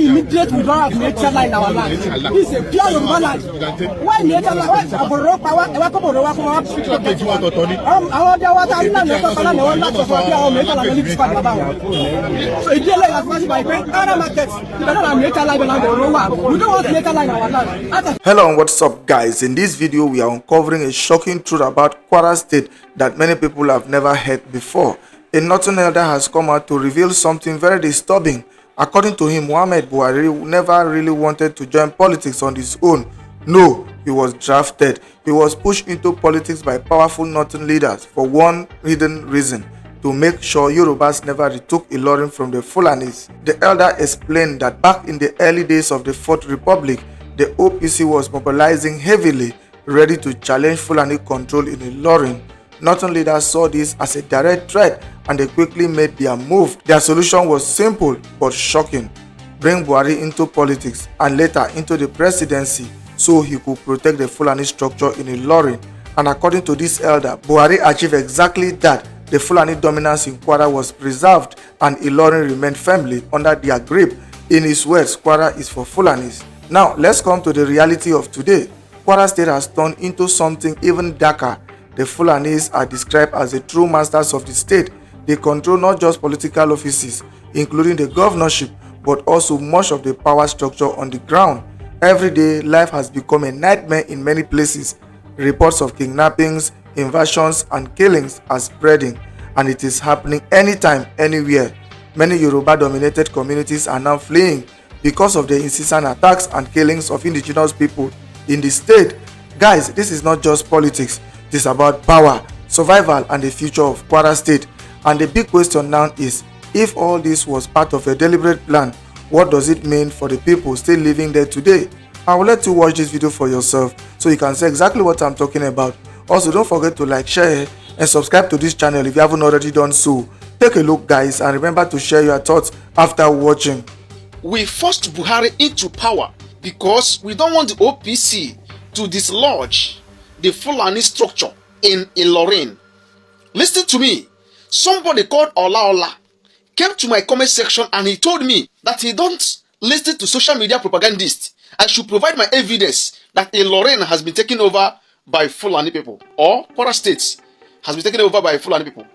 no immediate withdrawal of nature line in our land. This is a pure Yoruba land. Why nature line? Why Aboro power? Why Aboro power? Our water is not nature line. Our land is our nature line. Only this part of our. So if you like as much by paying other markets, you don't have nature line in our land. We don't want nature line in our land. Hello and what's up, guys? In this video, we are uncovering a shocking truth about Kwara State that many people have never heard before. A northern elder has come out to reveal something very disturbing. According to him, Muhammad Buhari never really wanted to join politics on his own. No, he was drafted. He was pushed into politics by powerful northern leaders for one hidden reason: to make sure Yorubas never retook Ilorin from the Fulanis. The elder explained that back in the early days of the Fourth Republic, the OPC was mobilizing heavily, ready to challenge Fulani control in Ilorin. Northern leaders saw this as a direct threat and they quickly made their move. Their solution was simple but shocking: bring Buhari into politics and later into the presidency so he could protect the Fulani structure in Ilorin. And according to this elder, Buhari achieved exactly that. The Fulani dominance in Kwara was preserved and Ilorin remained firmly under their grip. In his words, Kwara is for Fulanis. Now, let's come to the reality of today. Kwara State has turned into something even darker. The Fulanis are described as the true masters of the state. They control not just political offices, including the governorship, but also much of the power structure on the ground. Every day, life has become a nightmare in many places. Reports of kidnappings, invasions, and killings are spreading, and it is happening anytime, anywhere. Many Yoruba-dominated communities are now fleeing because of the incessant attacks and killings of indigenous people in the state. Guys, this is not just politics. It is about power, survival, and the future of Kwara State. And the big question now is, if all this was part of a deliberate plan, what does it mean for the people still living there today? I will let you watch this video for yourself so you can see exactly what I'm talking about. Also, don't forget to like, share, and subscribe to this channel if you haven't already done so. Take a look, guys, and remember to share your thoughts after watching. We forced Buhari into power because we don't want the OPC to dislodge the Fulani structure in Ilorin. Listen to me. Somebody called Ola came to my comment section and he told me that he don't listen to social media propagandists. I should provide my evidence that Ilorin has been taken over by Fulani people, or Kwara State has been taken over by Fulani people.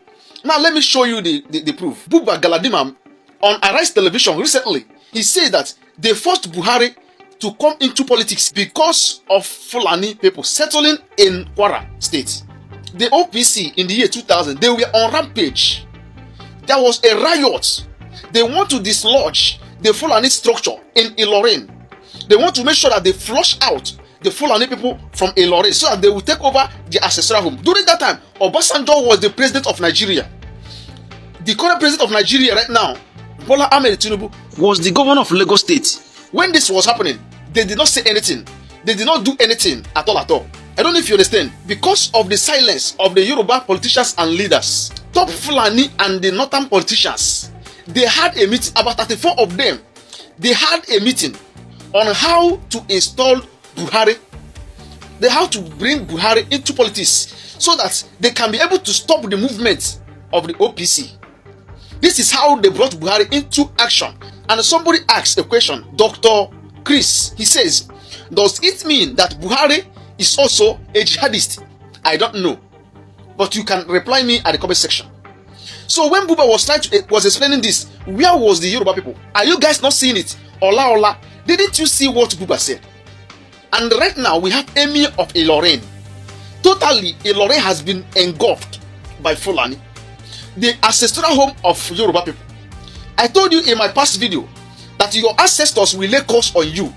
Now let me show you the proof. Buba Galadima on Arise Television recently, he said that they forced Buhari to come into politics because of Fulani people settling in Kwara State. The OPC in the year 2000, they were on rampage. There was a riot. They want to dislodge the Fulani structure in Ilorin. They want to make sure that they flush out the Fulani people from Ilorin so that they will take over the ancestral home. During that time, Obasanjo was the president of Nigeria. The current president of Nigeria right now, Bola Ahmed Tinubu, was the governor of Lagos State. When this was happening, they did not say anything. They did not do anything at all. I don't know if you understand. Because of the silence of the Yoruba politicians and leaders, top Fulani and the northern politicians, they had a meeting, about 34 of them. They had a meeting on how to install Buhari. They have to bring Buhari into politics so that they can be able to stop the movement of the OPC. This is how they brought Buhari into action. And somebody asked a question, Dr. Chris, he says, does it mean that Buhari is also a jihadist? I don't know, but you can reply me at the comment section. So when Buba was explaining this, where was the Yoruba people? Are you guys not seeing it? Ola, didn't you see what Buba said? And right now we have Emir of Ilorin. Totally, Ilorin has been engulfed by Fulani, the ancestral home of Yoruba people. I told you in my past video that your ancestors will lay curse on you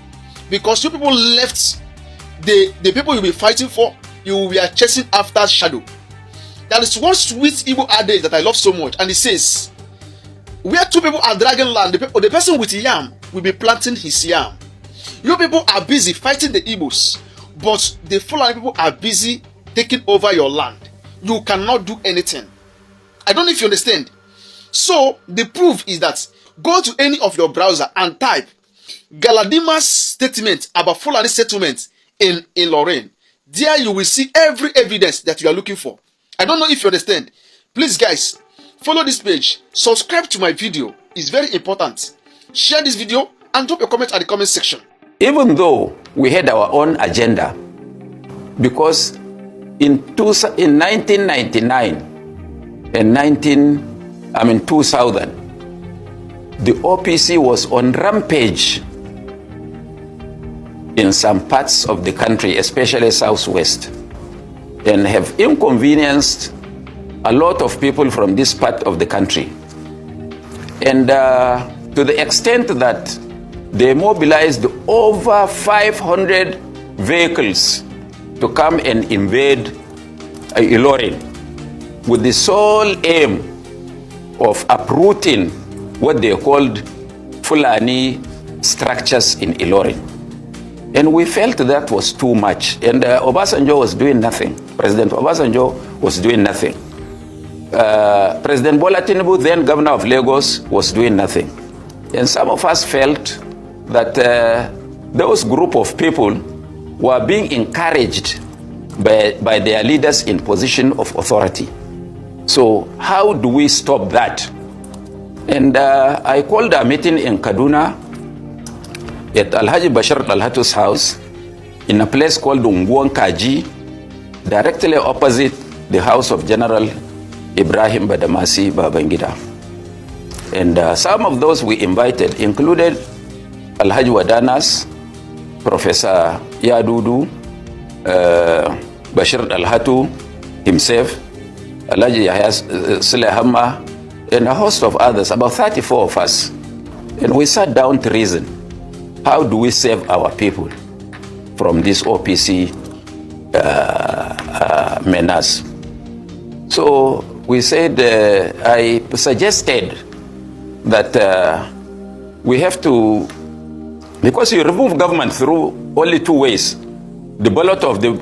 because you people left the people you'll be fighting for. You were chasing after shadow. There is one sweet Igbo adage that I love so much, and it says, where two people are dragging land, the person with yam will be planting his yam. You people are busy fighting the Igbos, but the Fulani people are busy taking over your land. You cannot do anything. I don't know if you understand. So the proof is that go to any of your browser and type Galadima's statement about Fulani settlement in Ilorin. There you will see every evidence that you are looking for. I don't know if you understand. Please guys, follow this page. Subscribe to my video. It's very important. Share this video and drop your comment at the comment section. Even though we had our own agenda, because in 1999 and 2000, the OPC was on rampage in some parts of the country, especially Southwest, and have inconvenienced a lot of people from this part of the country. And to the extent that they mobilized over 500 vehicles to come and invade Ilorin with the sole aim of uprooting what they called Fulani structures in Ilorin. And we felt that was too much. And Obasanjo was doing nothing. President Obasanjo was doing nothing. President Bola Tinubu, then governor of Lagos, was doing nothing. And some of us felt that those group of people were being encouraged by their leaders in position of authority. So how do we stop that? And I called a meeting in Kaduna at Alhaji Bashir Dalhatu's house in a place called Unguan Kaji, directly opposite the house of General Ibrahim Badamasi Babangida. And some of those we invited included Alhaji Wadanas, Professor Yadudu, Bashir Dalhatu himself, Alhaji Yahya Sulehama, and a host of others, about 34 of us. And we sat down to reason. How do we save our people from this OPC menace? So we said, I suggested that we have to, because you remove government through only two ways: the bullet of through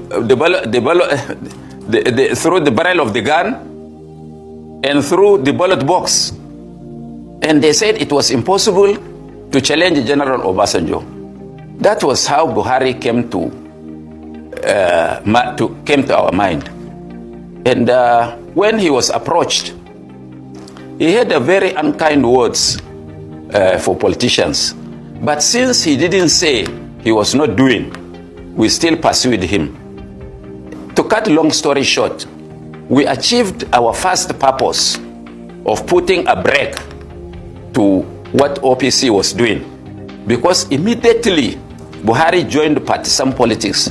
the barrel of the gun and through the ballot box. And they said it was impossible to challenge General Obasanjo. That was how Buhari came to our mind. And when he was approached, he had a very unkind words for politicians. But since he didn't say he was not doing, we still pursued him. To cut long story short, we achieved our first purpose of putting a brake to what OPC was doing, because immediately Buhari joined partisan politics,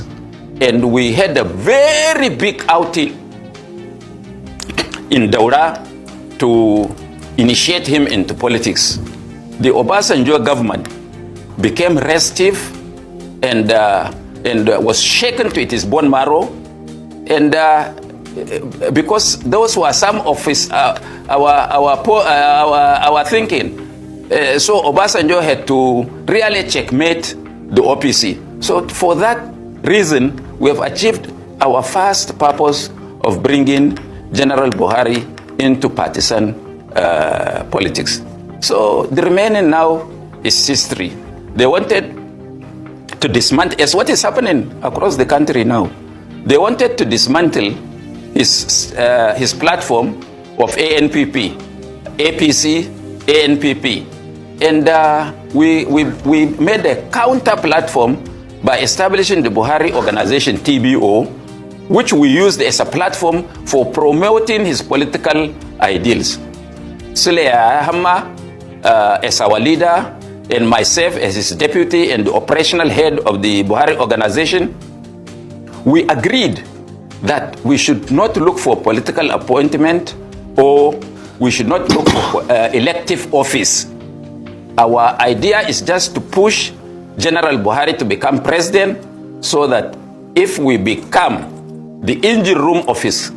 and we had a very big outing in Daura to initiate him into politics. The Obasanjo government became restive and was shaken to its bone marrow, and because those were some of his our thinking. So Obasanjo had to really checkmate the OPC. So for that reason, we have achieved our first purpose of bringing General Buhari into partisan politics. So the remaining now is history. They wanted to dismantle, as what is happening across the country now. They wanted to dismantle his platform of ANPP, APC, ANPP. And we made a counter platform by establishing the Buhari Organization, TBO, which we used as a platform for promoting his political ideals. Suleya Hamma as our leader, and myself as his deputy and the operational head of the Buhari Organization, we agreed that we should not look for political appointment, or we should not look for elective office. Our idea is just to push General Buhari to become president, so that if we become the engine room of his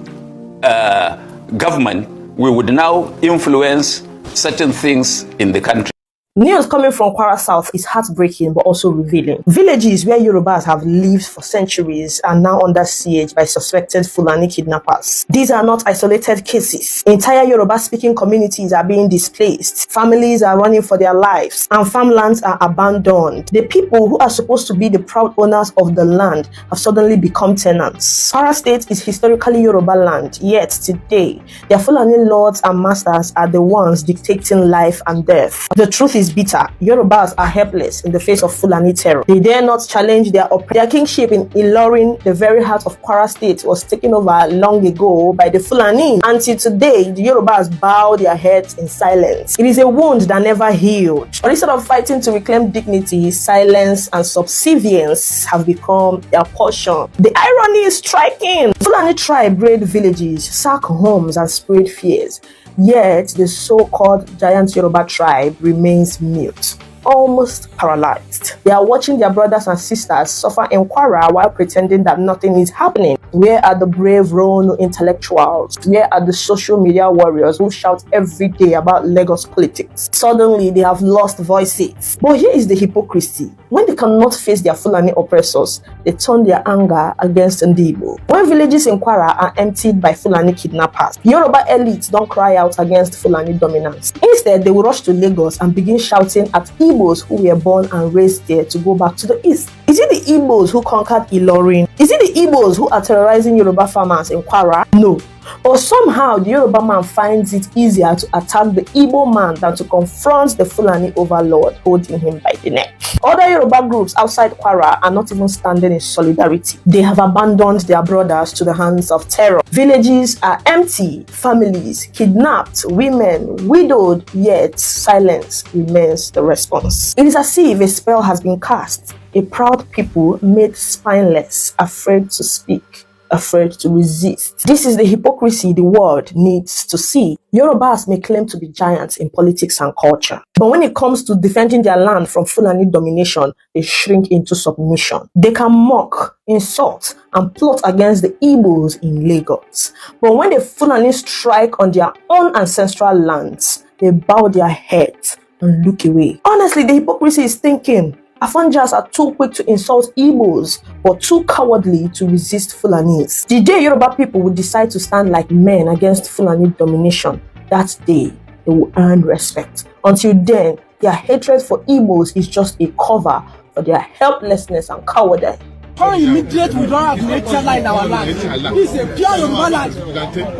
government, we would now influence certain things in the country. News coming from Kwara South is heartbreaking but also revealing. Villages where Yorubas have lived for centuries are now under siege by suspected Fulani kidnappers. These are not isolated cases. Entire Yoruba-speaking communities are being displaced. Families are running for their lives, and farmlands are abandoned. The people who are supposed to be the proud owners of the land have suddenly become tenants. Kwara State is historically Yoruba land, yet today, their Fulani lords and masters are the ones dictating life and death. The truth is is bitter. Yorubas are helpless in the face of Fulani terror. They dare not challenge their kingship in Ilorin, the very heart of Kwara State, was taken over long ago by the Fulani. Until today, the Yorubas bow their heads in silence. It is a wound that never healed. But instead of fighting to reclaim dignity, silence and subservience have become their portion. The irony is striking. Fulani tribe raid villages, sack homes, and spread fears. Yet, the so-called giant Yoruba tribe remains mute, almost paralyzed. They are watching their brothers and sisters suffer in Kwara while pretending that nothing is happening. Where are the brave Rono intellectuals? Where are the social media warriors who shout every day about Lagos politics? Suddenly, they have lost voices. But here is the hypocrisy. When they cannot face their Fulani oppressors, they turn their anger against Ndibo. When villages in Kwara are emptied by Fulani kidnappers, Yoruba elites don't cry out against Fulani dominance. Instead, they will rush to Lagos and begin shouting at Igbos who were born and raised there to go back to the east. Is it the Igbos who conquered Ilorin? Is it the Igbos who are terrorizing Yoruba farmers in Kwara? No. But somehow the Yoruba man finds it easier to attack the Igbo man than to confront the Fulani overlord holding him by the neck. Other Yoruba groups outside Kwara are not even standing in solidarity. They have abandoned their brothers to the hands of terror. Villages are empty, families kidnapped, women widowed, yet silence remains the response. It is as if a spell has been cast, a proud people made spineless, afraid to speak, afraid to resist. This is the hypocrisy the world needs to see. Yorubas may claim to be giants in politics and culture, but when it comes to defending their land from Fulani domination, they shrink into submission. They can mock, insult, and plot against the Igbos in Lagos. But when the Fulani strike on their own ancestral lands, they bow their heads and look away. Honestly, the hypocrisy is thinking Afanjas are too quick to insult Igbos, but too cowardly to resist Fulanis. The day Yoruba people will decide to stand like men against Fulani domination, that day they will earn respect. Until then, their hatred for Igbos is just a cover for their helplessness and cowardice. How immediate withdrawal of nature line in our land. This is a pure Yoruba land.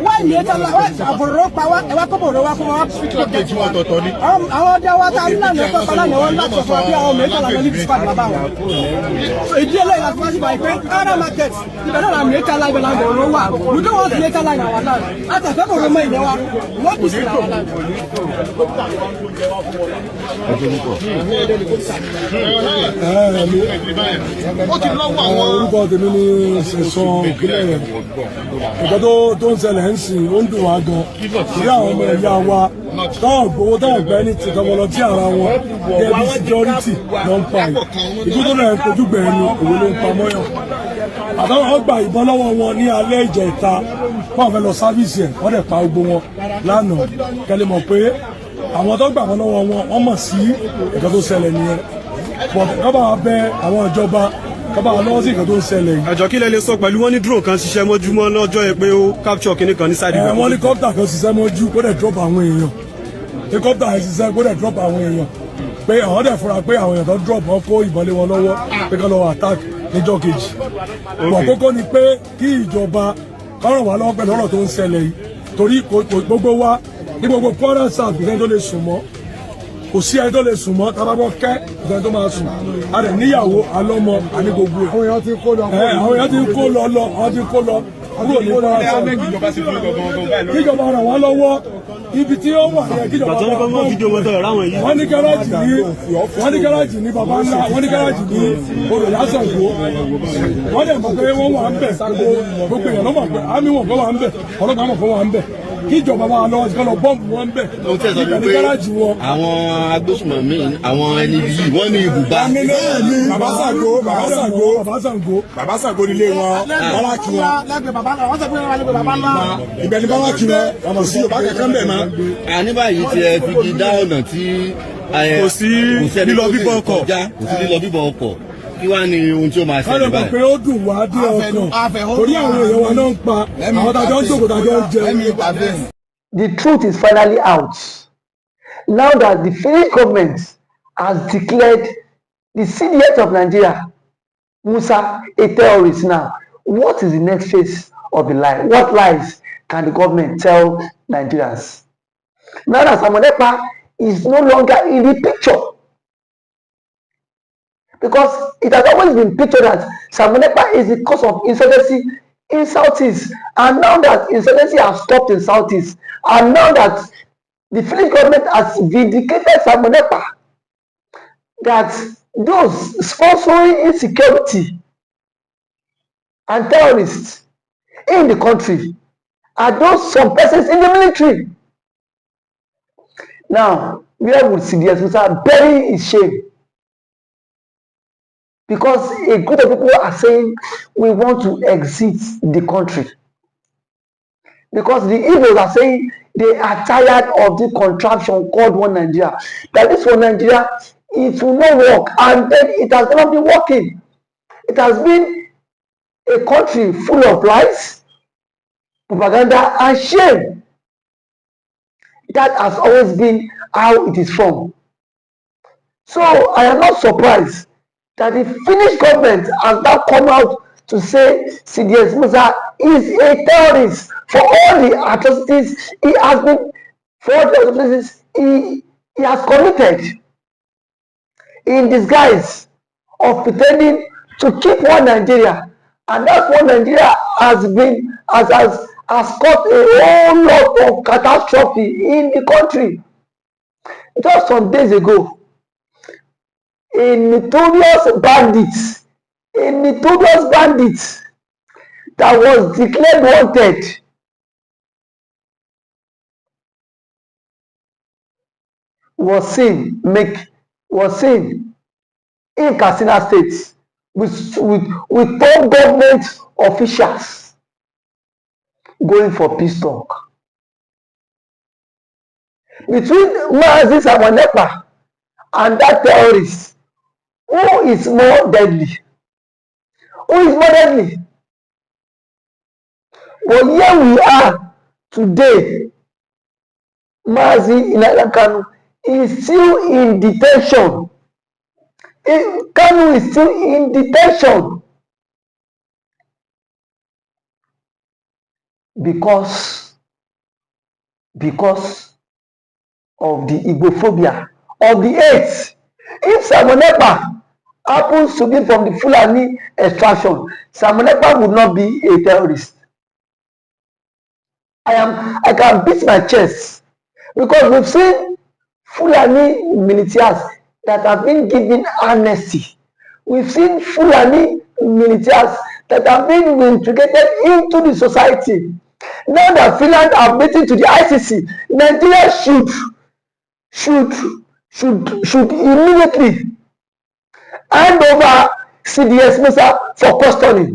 Why nature line? Why Aboro power? Ewa kobo rewa kobo speak to get you. Àwọn ọdẹ wa ta nínú ẹ̀kọ́ kan náà ni wọ́n láti sọ bí àwọn mẹ́ta làwọn ní bísí pàdé bàbá wọn. Ìdí ẹlẹ́yìn láti wá sí báyìí pé KAWRA market ìbẹ̀ náà nature line bẹ̀rẹ̀ àwọn ọ̀rọ̀ wa. We don't want nature line in our land. Àtẹ̀fẹ́ kò rọ mọ́ ìlẹ̀ wa. Wọ́n kù sí our land. Ó ti lọ́wọ́ orúkọ tèmi ní ṣẹ̀sán ìpínlẹ̀ rẹ̀ ìgbà tó ń ṣẹlẹ̀ ń sìn ó ń dùn wá gan torí àwọn ọmọ ẹ̀yà wa táwọn gbowó táwọn gbẹ́ ní ti tọmọlọ tí ara wọn gẹ́gẹ́ bí security ló ń pa yìí ìdú tó náà ń kojú gbẹ̀ẹ́ ni òwe ló ń pa mọ́yàn àtàwọn ọgbà ìbọn lọ́wọ́ wọn ní alẹ́ ìjẹta wọ́n fẹ́ lọ sáfíìsì ẹ̀ wọ́n dẹ̀ pa gbogbo wọn lánàá kẹ́lẹ́ mọ̀ pé àwọn tó gbà wọn lọ́wọ́ wọn wọ́n mọ̀ sí ẹ̀ka tó ṣẹlẹ̀ nìyẹn kọ́ba bẹ àwọn ìjọba kọ́ba lọ́wọ́ sí nǹkan tó ń ṣẹlẹ̀ yìí. àjọ kí lẹ lè sọ pẹ̀lú wọn ní drone kan ṣiṣẹ́ mọ́júmọ́ lọ́jọ́ yẹn pé ó capture kinní kan ní side ìgbà. wọ́n ní kọ́pítà kan ṣiṣẹ́ mọ́jú kó dẹ̀ drop àwọn èèyàn kọ́pítà yẹn ṣiṣẹ́ kó dẹ̀ drop àwọn èèyàn pé àwọn dẹ̀ fura pé àwọn èèyàn tó drop wọn kó ìbọn lé wọn lọ́wọ́ pé kọ́ lọ́wọ́ attack níjọ́ kejì. bọ̀ kókó ni pé kí ìjọba kọ́ràn wá lọ́wọ́ pẹ̀lú ọ̀rọ̀ tó ń ṣẹlẹ̀ yìí torí gbogbo wa ní gbogbo Kwara South kò sẹ́ni tó lè sùn mọ́ kò sí ẹni tó lè sùn mọ́ tábàbọ̀ kẹ́ kò sẹ́ni tó máa sùn a rẹ̀ níyàwó alọ́mọ àní gbogbo ẹ̀. àwọn èèyàn ti ń kó lọ àwọn ti ń kó lọ kúrò ní Kwara South. kíjọba ràn wá lọ́wọ́ ibi tí ó wà yẹn kíjọba ràn wá lọ́wọ́ wọ́n ní gáràjì ní baba ńlá wọ́n ní gáràjì ní olùyàsọ̀gbó wọ́n dẹ̀ mọ̀ pé wọ́n wà ń bẹ̀ gbogbo èèyàn ló mọ̀ pé àmì wọn kò wà ń bẹ̀ ọlọ́pàá mọ̀ kó wà ń bẹ̀ kíjọba máa lọ sí kọ́lọ̀ bọ́ǹbù wọn bẹ̀ nígbà ní gáràjì wọn. àwọn agbésùnmọ̀mí àwọn ẹni yìí wọ́n ní ibùba. bàbá Ṣàngó nílé wọn bàbá kí wọn. ibẹ̀ ni bàbá kí wọn ọmọ sí yorùbá kankan bẹ̀ mọ́. àní báyìí ti ẹ fi di dá ọ̀nà tí kò sí lílọ bíbọ̀ ọkọ̀ kí wàá ní ohun tí ó máa ṣẹlẹ̀ báyìí. káyọ̀ pé ó dùn wá dé ọkàn torí àwọn èèyàn wa náà ń pa àwọn tàjọ́ ń jókòó tàjọ́ ń jẹun. The truth is finally out. Now that the Finnish government has declared the CDS of Nigeria, Musa, a terrorist now, what is the next phase of the lie? What lies can the government tell Nigerians? Now that Samuel Ekpa is no longer in the picture. Because it has always been pictured that Samonepa is the cause of insurgency in Southeast. And now that insurgency has stopped in Southeast, and now that the Finnish government has vindicated Samonepa, that those sponsoring insecurity and terrorists in the country are those some persons in the military. Now, where would CDS Musa bury his shame? Because a group of people are saying we want to exit the country. Because the Igbos are saying they are tired of the contraption called One Nigeria. That this One Nigeria, it will not work. And then it has never been working. It has been a country full of lies, propaganda, and shame. That has always been how it is from. So I am not surprised that the Finnish government has now come out to say CDS Musa is a terrorist for all the atrocities he has been, for all the atrocities he has committed in disguise of pretending to keep one Nigeria. And that one Nigeria has caused a whole lot of catastrophe in the country. Just some days ago, a notorious bandit that was declared wanted was seen in Katsina State with top government officials going for peace talk. Between Mazi Samonepa and that terrorist, who is more deadly? But here we are today. Mazi nnamdikanu is still in detention. Kanu is still in detention because of the Igbophobia, of the hate. If Samonepa happens to be from the Fulani extraction, Samonepa would not be a terrorist. I can beat my chest because we've seen Fulani militias that have been given amnesty. We've seen Fulani militias that have been integrated into the society. Now that Finland are meeting to the ICC, Nigeria should immediately hand over CDS Musa for custody.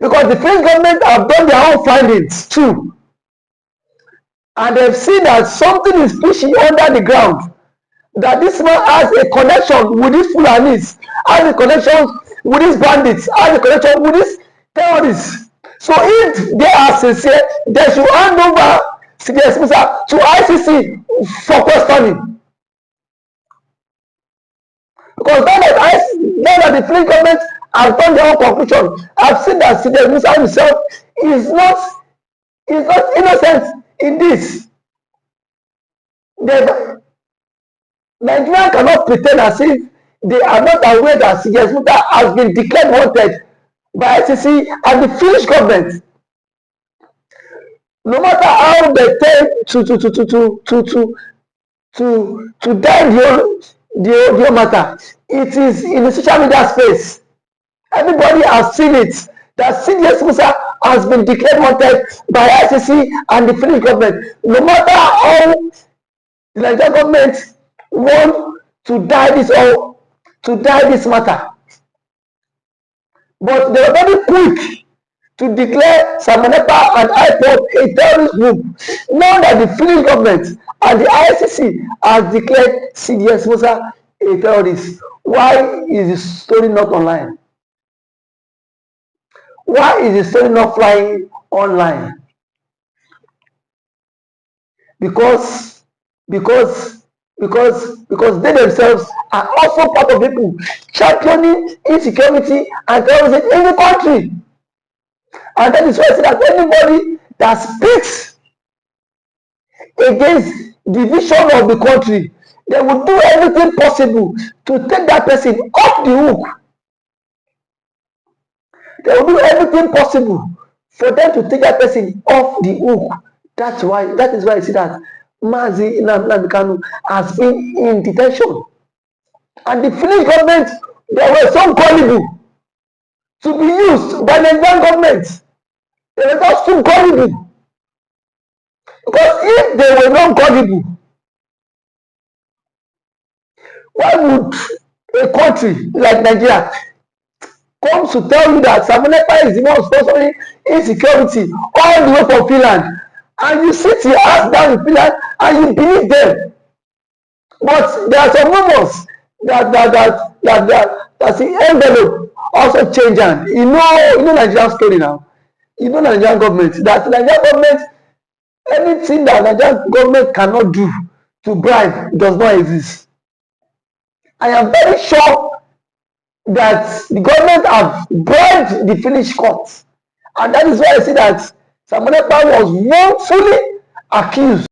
Because the French government have done their own findings too. And they've seen that something is fishy under the ground. That this man has a connection with these Fulanis, has a connection with these bandits, has a connection with these terrorists. So if they are sincere, they should hand over CDS Musa to ICC for custody. Because now that the French government have done their own conclusion, I've seen that CDS Musa himself is not innocent in this. Nigeria cannot pretend as if they are not aware that CDS Musa has been declared wanted by ICC and the Finnish government. No matter how they tend to die the whole matter, it is in the social media space. Everybody has seen it that CDS Musa has been declared wanted by ICC and the Finnish government. No matter how the Nigerian government want to die this matter, but they are very quick to declare Samonepa and IPOB a terrorist group. Now that the Finnish government and the ICC has declared CDS Musa a terrorist, why is the story not online? Why is the story not flying online? Because they themselves are also part of people championing insecurity and terrorism in the country. And that is why I say that anybody that speaks against division of the country, they will do everything possible to take that person off the hook. They will do everything possible for them to take that person off the hook. That is why you see that Mazi nnamdikanu has been in detention. And the Finnish government, they were so gullible to be used by the Nigerian government. They were just too gullible. Because if they were not gullible, why would a country like Nigeria come to tell you that Samunepa is the one sponsoring insecurity all the way from Finland, and you sit your ass down in Finland and you believe them? But there are some rumors that the envelope also change hand. You know Nigerian story now. You know Nigerian government, that Nigerian government, anything that Nigerian government cannot do to bribe does not exist. I am very sure that the government have bribed the Finnish courts, and that is why I see that Samunepa was wrongfully accused.